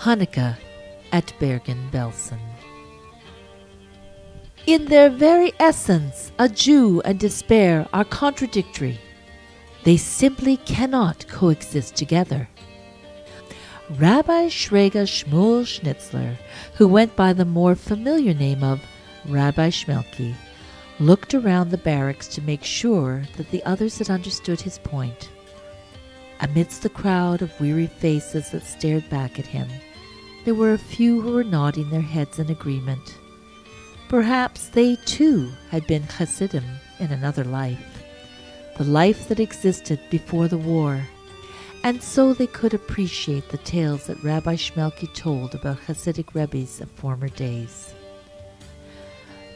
Chanukah at Bergen Belson. In their very essence, a Jew and despair are contradictory. They simply cannot coexist together. Rabbi Shraga Shmuel Schnitzler, who went by the more familiar name of Rabbi Shmelki, looked around the barracks to make sure that the others had understood his point. Amidst the crowd of weary faces that stared back at him, there were a few who were nodding their heads in agreement. Perhaps they too had been Hasidim in another life, the life that existed before the war, and so they could appreciate the tales that Rabbi Shmelki told about Hasidic Rebbes of former days.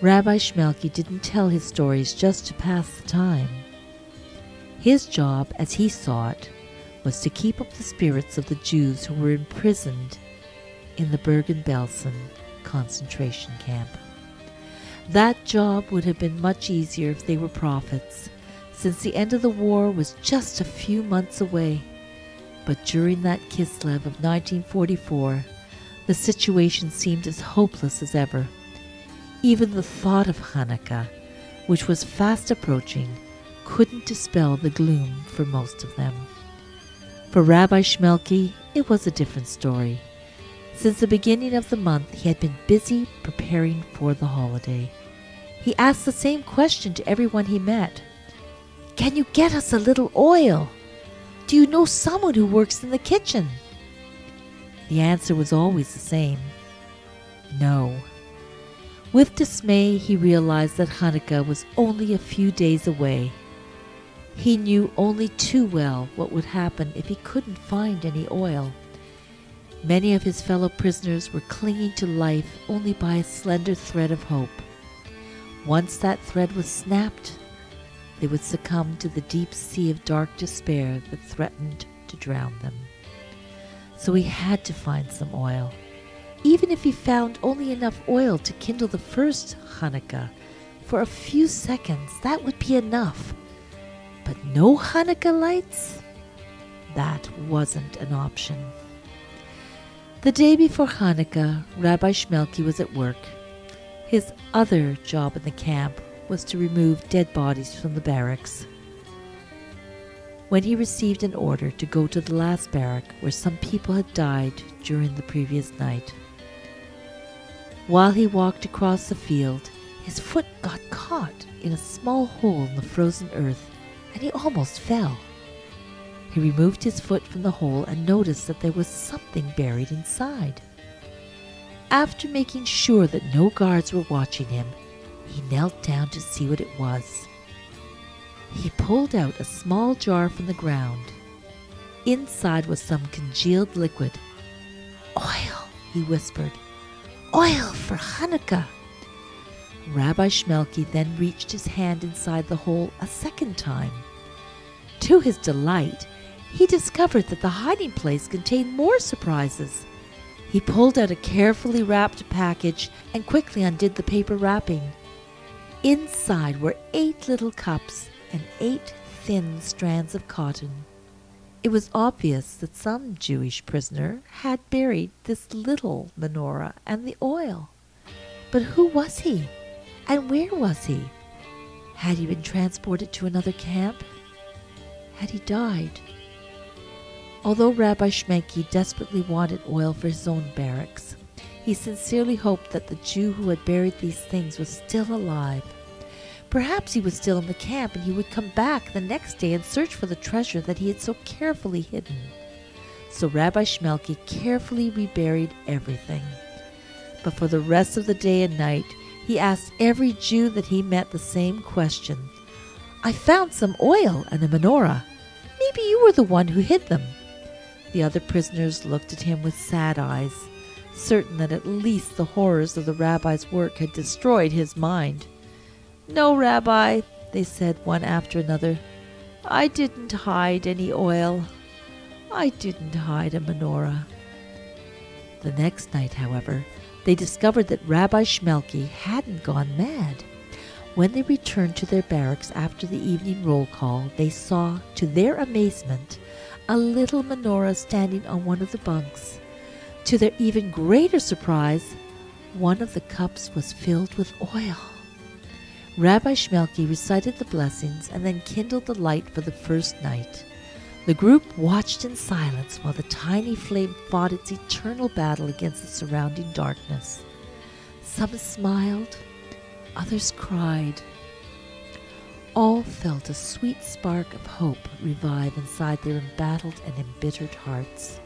Rabbi Shmelki didn't tell his stories just to pass the time. His job, as he saw it, was to keep up the spirits of the Jews who were imprisoned in the Bergen Belson Concentration Camp. That job would have been much easier if they were prophets, since the end of the war was just a few months away. But during that Kislev of 1944, the situation seemed as hopeless as ever. Even the thought of Chanukah, which was fast approaching, couldn't dispel the gloom for most of them. For Rabbi Shmelki, it was a different story. Since the beginning of the month, he had been busy preparing for the holiday. He asked the same question to everyone he met. "Can you get us a little oil? Do you know someone who works in the kitchen?" The answer was always the same: no. With dismay, he realized that Chanukah was only a few days away. He knew only too well what would happen if he couldn't find any oil. Many of his fellow prisoners were clinging to life only by a slender thread of hope. Once that thread was snapped, they would succumb to the deep sea of dark despair that threatened to drown them. So he had to find some oil. Even if he found only enough oil to kindle the first Chanukah for a few seconds, that would be enough. But no Chanukah lights? That wasn't an option. The day before Chanukah, Rabbi Shmelki was at work. His other job in the camp was to remove dead bodies from the barracks. When he received an order to go to the last barrack where some people had died during the previous night. While he walked across the field, his foot got caught in a small hole in the frozen earth, and he almost fell. He removed his foot from the hole and noticed that there was something buried inside. After making sure that no guards were watching him, he knelt down to see what it was. He pulled out a small jar from the ground. Inside was some congealed liquid. "Oil," he whispered. "Oil for Chanukah." Rabbi Shmelki then reached his hand inside the hole a second time. To his delight, he discovered that the hiding place contained more surprises. He pulled out a carefully wrapped package and quickly undid the paper wrapping. Inside were 8 little cups and 8 thin strands of cotton. It was obvious that some Jewish prisoner had buried this little menorah and the oil. But who was he? And where was he? Had he been transported to another camp? Had he died? Although Rabbi Shmelki desperately wanted oil for his own barracks, he sincerely hoped that the Jew who had buried these things was still alive. Perhaps he was still in the camp and he would come back the next day and search for the treasure that he had so carefully hidden. So Rabbi Shmelki carefully reburied everything. But for the rest of the day and night, he asked every Jew that he met the same question. "I found some oil and a menorah. Maybe you were the one who hid them." The other prisoners looked at him with sad eyes, certain that at least the horrors of the rabbi's work had destroyed his mind. "No, Rabbi," they said one after another. "I didn't hide any oil. I didn't hide a menorah." The next night, however, they discovered that Rabbi Shmelki hadn't gone mad. When they returned to their barracks after the evening roll call, they saw, to their amazement, a little menorah standing on one of the bunks. To their even greater surprise, one of the cups was filled with oil. Rabbi Shmelki recited the blessings and then kindled the light for the first night. The group watched in silence while the tiny flame fought its eternal battle against the surrounding darkness. Some smiled, others cried. All felt a sweet spark of hope revive inside their embattled and embittered hearts.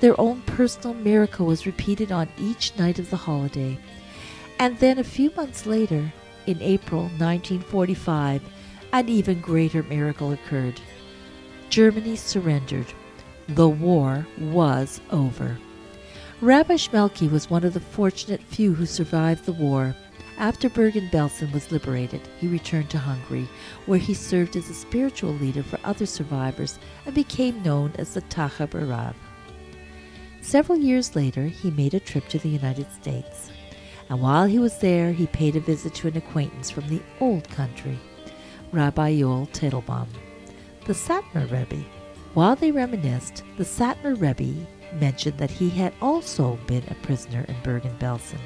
Their own personal miracle was repeated on each night of the holiday, and then a few months later, in April 1945, an even greater miracle occurred. Germany surrendered. The war was over. Rabbi Shmelki was one of the fortunate few who survived the war. After Bergen Belson was liberated, he returned to Hungary, where he served as a spiritual leader for other survivors and became known as the Tachab Arav. Several years later, he made a trip to the United States, and while he was there, he paid a visit to an acquaintance from the old country, Rabbi Yoel Teitelbaum, the Satmar Rebbe. While they reminisced, the Satmar Rebbe mentioned that he had also been a prisoner in Bergen Belson.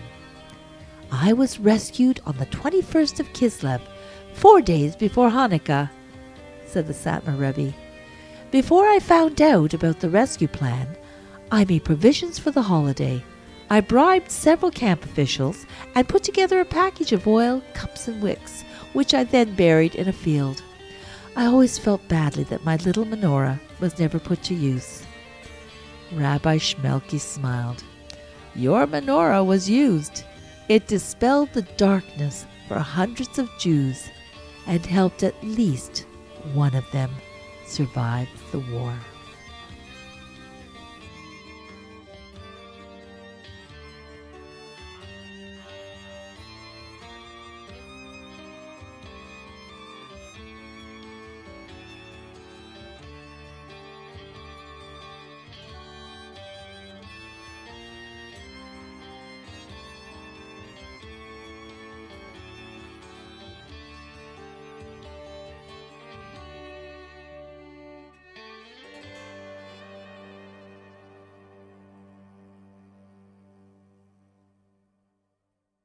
"I was rescued on the 21st of Kislev, 4 days before Hanukkah," said the Satmar Rebbe. "Before I found out about the rescue plan, I made provisions for the holiday. I bribed several camp officials and put together a package of oil, cups, and wicks, which I then buried in a field. I always felt badly that my little menorah was never put to use." Rabbi Shmelki smiled. "Your menorah was used. It dispelled the darkness for hundreds of Jews and helped at least one of them survive the war."